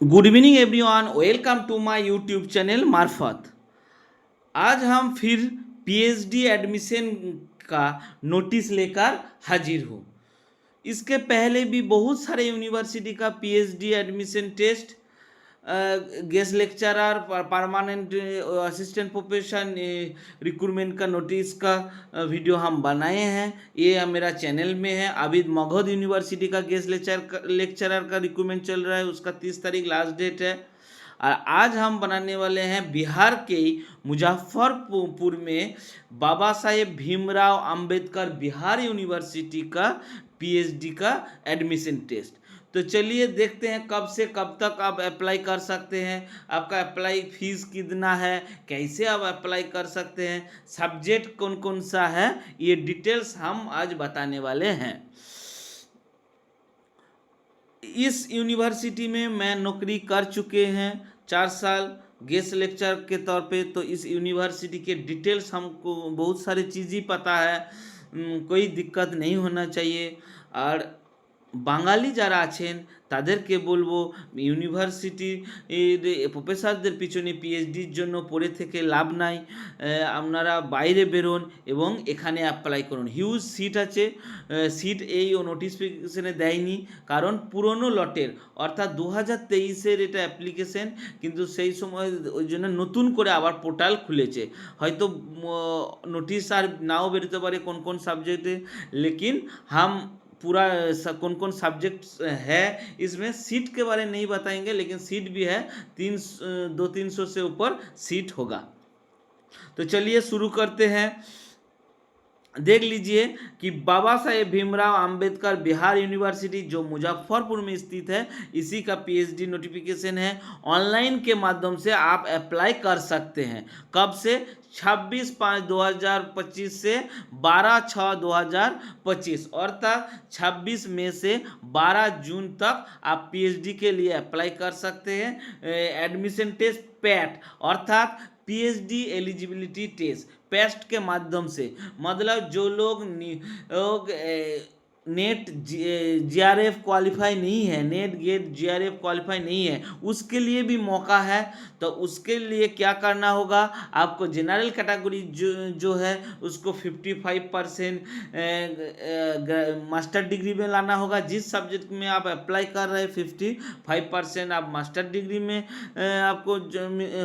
Good evening everyone, welcome to my YouTube channel मार्फत। आज हम फिर पीएचडी एडमिशन का नोटिस लेकर हाजिर हूँ। इसके पहले भी बहुत सारे यूनिवर्सिटी का PhD admission test, guest lecturer, permanent assistant professor recruitment का नोटिस का वीडियो हम बनाए हैं। ये मेरा चैनल में है। अभी मगध यूनिवर्सिटी का गेस्ट लेक्चरर का रिक्रूटमेंट चल रहा है, उसका 30 तारीख लास्ट डेट है। और आज हम बनाने वाले हैं बिहार के मुजफ्फरपुर में बाबा साहेब भीमराव अंबेडकर बिहार यूनिवर्सिटी का पीएचडी का एडमिशन टेस्ट। तो चलिए देखते हैं कब से कब तक आप अप्लाई कर सकते हैं, आपका अप्लाई फीस कितना है, कैसे आप अप्लाई कर सकते हैं, सब्जेक्ट कौन कौन सा है, ये डिटेल्स हम आज बताने वाले हैं। इस यूनिवर्सिटी में मैं नौकरी कर चुके हैं 4 साल गेस्ट लेक्चर के तौर पे। तो इस यूनिवर्सिटी के डिटेल्स हमको बहुत सारी चीज़ ही पता है, कोई दिक्कत नहीं होना चाहिए। और বাঙালি যারা আছেন তাদেরকে বলবো ইউনিভার্সিটির প্রফেসরদের পিছনে পিএইচডির জন্য পড়ে থেকে লাভ নাই। আপনারা বাইরে বেরোন এবং এখানে অ্যাপ্লাই করুন। হিউজ সিট আছে, সিট এই নোটিফিকেশনে দেয়নি কারণ পুরনো লটের অর্থাৎ 2023-এর এটা অ্যাপ্লিকেশন, কিন্তু সেই সময় ওই জন্য নতুন করে আবার পোর্টাল খুলেছে। হয়তো নোটিশ আর নাও বেরোতে পারে কোন কোন সাবজেক্টে, लेकिन हम पूरा कौन कौन सब्जेक्ट है इसमें सीट के बारे में नहीं बताएंगे, लेकिन सीट भी है 200-300 से ऊपर सीट होगा। तो चलिए शुरू करते हैं। देख लीजिए कि बाबा साहेब भीमराव अंबेडकर बिहार यूनिवर्सिटी जो मुजफ्फरपुर में स्थित है, इसी का पीएचडी नोटिफिकेशन है। ऑनलाइन के माध्यम से आप अप्लाई कर सकते हैं। कब से? 26/5/2025 से 12/6/2025, अर्थात 26 मई से 12 जून तक आप पीएचडी के लिए अप्लाई कर सकते हैं। एडमिशन टेस्ट पैट अर्थात पीएचडी एलिजिबिलिटी टेस्ट पेस्ट के माध्यम से, मतलब जो लोग नेट जीआरएफ क्वालिफाई नहीं है, नेट गेट जीआरएफ क्वालिफाई नहीं है, उसके लिए भी मौका है। तो उसके लिए क्या करना होगा, आपको जनरल कैटेगरी जो है उसको 55% मास्टर डिग्री में लाना होगा। जिस सब्जेक्ट में आप अप्लाई कर रहे हैं 55% आप मास्टर डिग्री में आपको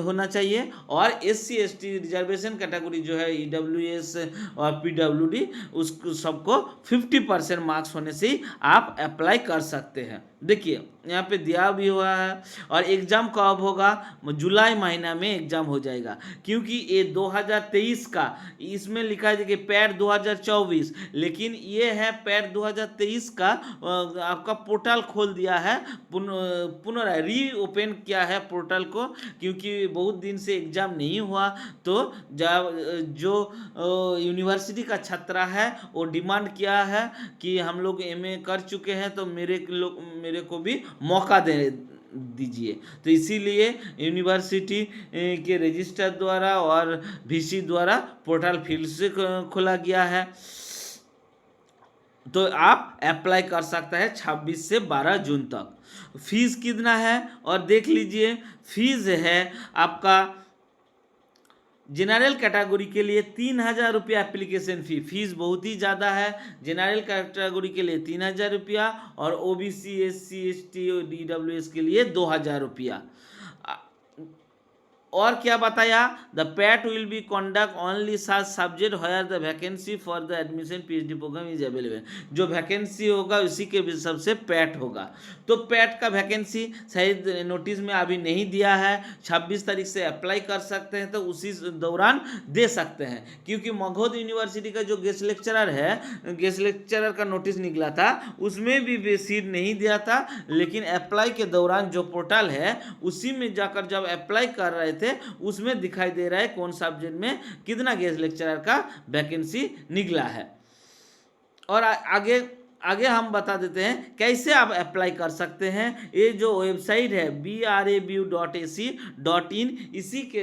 होना चाहिए। और SC ST रिजर्वेशन कैटेगरी जो है EWS और PWD, उसको सबको 50% मार्क्स होने से ही आप अप्लाई कर सकते हैं। देखिए यहाँ पे दिया भी हुआ है। और एग्ज़ाम कब होगा? जुलाई महीना में एग्ज़ाम हो जाएगा, क्योंकि ये 2023 का, इसमें लिखा है कि पैट 2024, लेकिन ये है पैट 2023 का। आपका पोर्टल खोल दिया है, पुनः रीओपन किया है पोर्टल को, क्योंकि बहुत दिन से एग्ज़ाम नहीं हुआ। तो जो यूनिवर्सिटी का छात्रा है वो डिमांड किया है कि हम लोग MA कर चुके हैं, तो मेरे को भी मौका दे दीजिए। तो इसीलिए यूनिवर्सिटी के रजिस्ट्रार द्वारा और VC द्वारा पोर्टल फिर से खोला गया है। तो आप अप्लाई कर सकते हैं 26 से 12 जून तक। फीस कितना है और देख लीजिए। फीस है आपका जनरल कैटेगरी के लिए 3000 रुपया एप्लीकेशन फीस बहुत ही ज़्यादा है। जनरल कैटेगरी के लिए 3000 रुपया और OBC SC ST और DWS के लिए 2000 रुपया। और क्या बताया? The PAT will be conduct only such subject where the vacancy for the admission PhD program is available. जो वैकेंसी होगा उसी के हिसाब से पैट होगा। तो पैट का वैकेंसी शायद नोटिस में अभी नहीं दिया है, 26 तारीख से अप्लाई कर सकते हैं, तो उसी दौरान दे सकते हैं। क्योंकि मगध यूनिवर्सिटी का जो गेस्ट लेक्चरर है, गेस्ट लेक्चरर का नोटिस निकला था, उसमें भी सीट नहीं दिया था, लेकिन अप्लाई के दौरान जो पोर्टल है उसी में जाकर जब अप्लाई कर रहे थे उसमें दिखाई दे रहा है कौन सब्जेक्ट में कितना गेस्ट लेक्चरर का वैकेंसी निकला है। और आगे आगे हम बता देते हैं कैसे आप अप्लाई कर सकते हैं। ये जो वेबसाइट है BRABU.AC.in, इसी के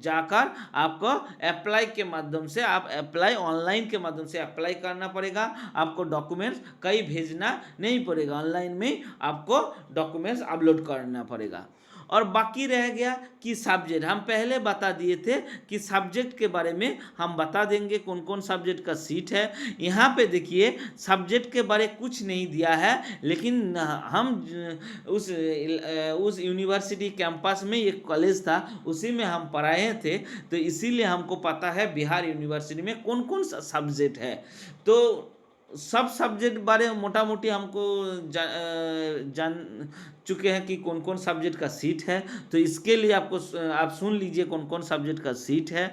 जाकर आपको अप्लाई के माध्यम से आप अप्लाई ऑनलाइन के माध्यम से अप्लाई करना पड़ेगा। आपको डॉक्यूमेंट्स कहीं भेजना नहीं पड़ेगा, ऑनलाइन में आपको डॉक्यूमेंट्स अपलोड करना पड़ेगा। और बाकी रह गया कि सब्जेक्ट, हम पहले बता दिए थे कि सब्जेक्ट के बारे में हम बता देंगे कौन कौन सब्जेक्ट का सीट है। यहाँ पे देखिए सब्जेक्ट के बारे कुछ नहीं दिया है, लेकिन हम उस यूनिवर्सिटी कैंपस में एक कॉलेज था, उसी में हम पढ़ाए थे, तो इसीलिए हमको पता है बिहार यूनिवर्सिटी में कौन कौन सा सब्जेक्ट है। तो सब सब्जेक्ट बारे मोटा मोटी हमको जान चुके हैं कि कौन कौन सब्जेक्ट का सीट है। तो इसके लिए आपको आप सुन लीजिए कौन कौन सब्जेक्ट का सीट है,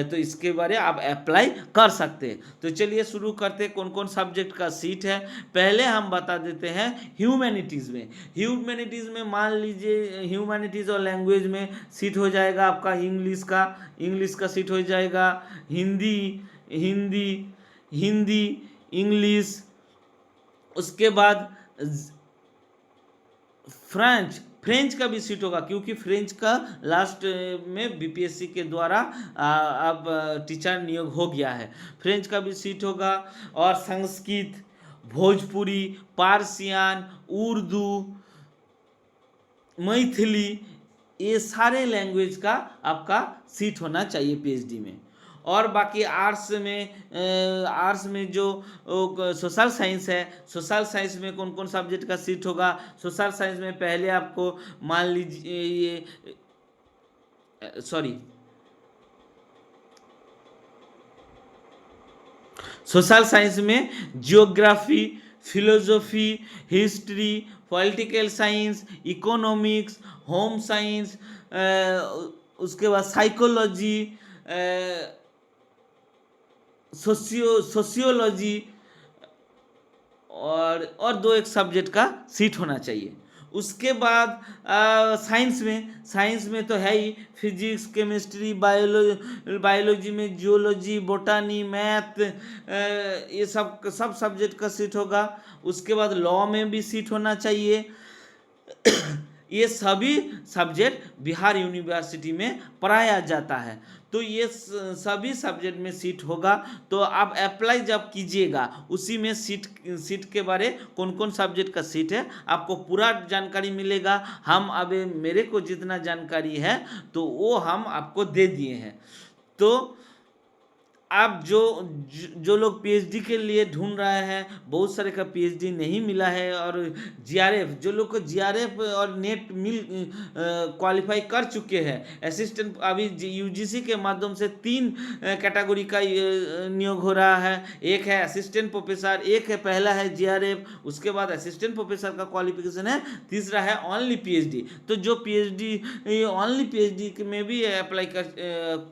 तो इसके बारे आप अप्लाई कर सकते हैं। तो चलिए शुरू करते हैं कौन कौन सब्जेक्ट का सीट है। पहले हम बता देते हैं ह्यूमैनिटीज़ में। ह्यूमैनिटीज़ में मान लीजिए ह्यूमैनिटीज़ और लैंग्वेज में सीट हो जाएगा आपका इंग्लिश का सीट हो जाएगा, हिंदी इंग्लिश, उसके बाद फ्रेंच का भी सीट होगा, क्योंकि फ्रेंच का लास्ट में बीपीएससी के द्वारा अब टीचर नियोग हो गया है, फ्रेंच का भी सीट होगा। और संस्कृत, भोजपुरी, पारसियन, उर्दू, मैथिली, ये सारे लैंग्वेज का आपका सीट होना चाहिए पीएचडी में। और बाकी आर्ट्स में जो सोशल साइंस है, सोशल साइंस में कौन कौन सब्जेक्ट का सीट होगा। सोशल साइंस में पहले आपको मान लीजिए ये सोशल साइंस में geography, philosophy, history, political science, economics, home science, उसके बाद साइकोलॉजी, सोशियोलॉजी और दो एक सब्जेक्ट का सीट होना चाहिए। उसके बाद साइंस में तो है ही फिजिक्स, केमिस्ट्री, बायोलॉजी में जियोलॉजी, बोटानी, मैथ, ये सब सब्जेक्ट का सीट होगा। उसके बाद लॉ में भी सीट होना चाहिए। ये सभी सब्जेक्ट बिहार यूनिवर्सिटी में पढ़ाया जाता है, तो ये सभी सब्जेक्ट में सीट होगा। तो आप अप्लाई जब कीजिएगा उसी में सीट के बारे कौन कौन सब्जेक्ट का सीट है आपको पूरा जानकारी मिलेगा। हम अब मेरे को जितना जानकारी है तो वो हम आपको दे दिए हैं। तो आप जो लोग पीएचडी के लिए ढूंढ रहे हैं, बहुत सारे का पीएचडी नहीं मिला है, और जीआरएफ, जो लोग को जीआरएफ और नेट क्वालिफाई कर चुके हैं, असिस्टेंट अभी यूजीसी के माध्यम से 3 कैटेगरी का नियोग हो रहा है। एक है असिस्टेंट प्रोफेसर, एक है पहला है जीआरएफ, उसके बाद असिस्टेंट प्रोफेसर का क्वालिफिकेशन है, तीसरा है ओनली पीएचडी। तो जो पीएचडी ओनली पीएचडी में भी अप्लाई कर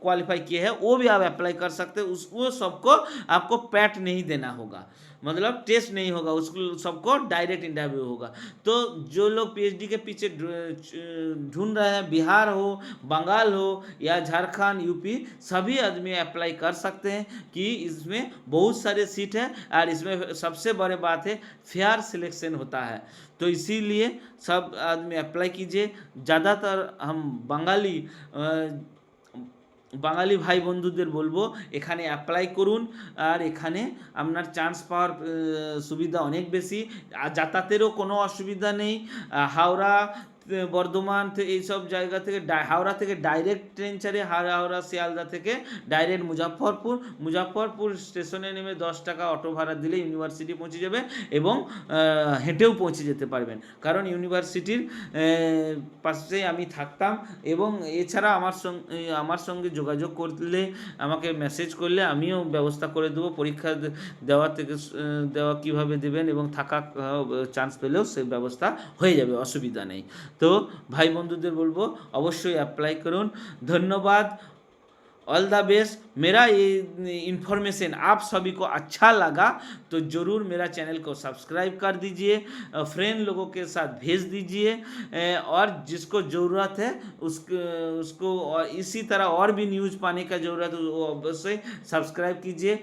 क्वालिफाई किए हैं वो भी आप अप्लाई कर सकते हैं। उसको सबको आपको पैट नहीं देना होगा, मतलब टेस्ट नहीं होगा, उसको सबको डायरेक्ट इंटरव्यू होगा। तो जो लोग पीएचडी के पीछे ढूंढ रहे हैं, बिहार हो, बंगाल हो या झारखंड, यूपी, सभी आदमी अप्लाई कर सकते हैं कि इसमें बहुत सारे सीट है। और इसमें सबसे बड़ी बात है फेयर सिलेक्शन होता है, तो इसीलिए सब आदमी अप्लाई कीजिए। ज़्यादातर हम বাঙালি ভাই বন্ধুদের বলবো এখানে অ্যাপ্লাই করুন, আর এখানে আপনার চান্স পাওয়ার সুবিধা অনেক বেশি, আর যাতায়াতেরও কোনো অসুবিধা নেই। হাওড়া, বর্ধমান এইসব জায়গা থেকে হাওড়া থেকে ডাইরেক্ট ট্রেন ছাড়ে, হাওড়া শিয়ালদা থেকে ডাইরেক্ট মুজাফরপুর স্টেশনে নেমে 10 টাকা অটো ভাড়া দিলে ইউনিভার্সিটি পৌঁছে যাবে, এবং হেঁটেও পৌঁছে যেতে পারবেন, কারণ ইউনিভার্সিটির পাশে আমি থাকতাম। এবং এছাড়া আমার সঙ্গে যোগাযোগ করলে, আমাকে মেসেজ করলে আমিও ব্যবস্থা করে দেবো, পরীক্ষা দেওয়া কীভাবে দেবেন এবং থাকা চান্স পেলেও সেই ব্যবস্থা হয়ে যাবে, অসুবিধা নেই। তো ভাই বন্ধুদের বলবো অবশ্যই অ্যাপ্লাই করুন। ধন্যবাদ। All the best. मेरा ये इन्फॉर्मेशन आप सभी को अच्छा लगा तो ज़रूर मेरा चैनल को सब्सक्राइब कर दीजिए, फ्रेंड लोगों के साथ भेज दीजिए, और जिसको ज़रूरत है उसको और इसी तरह और भी न्यूज़ पाने का ज़रूरत है वो अवश्य सब्सक्राइब कीजिए,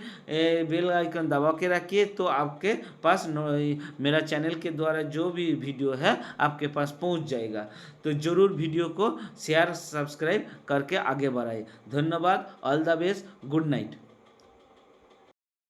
बेल आइकन दबा के रखिए तो आपके पास मेरा चैनल के द्वारा जो भी वीडियो है आपके पास पहुंच जाएगा। तो ज़रूर वीडियो को शेयर सब्सक्राइब करके आगे बढ़ाइए। धन्यवाद। All the best. Good night.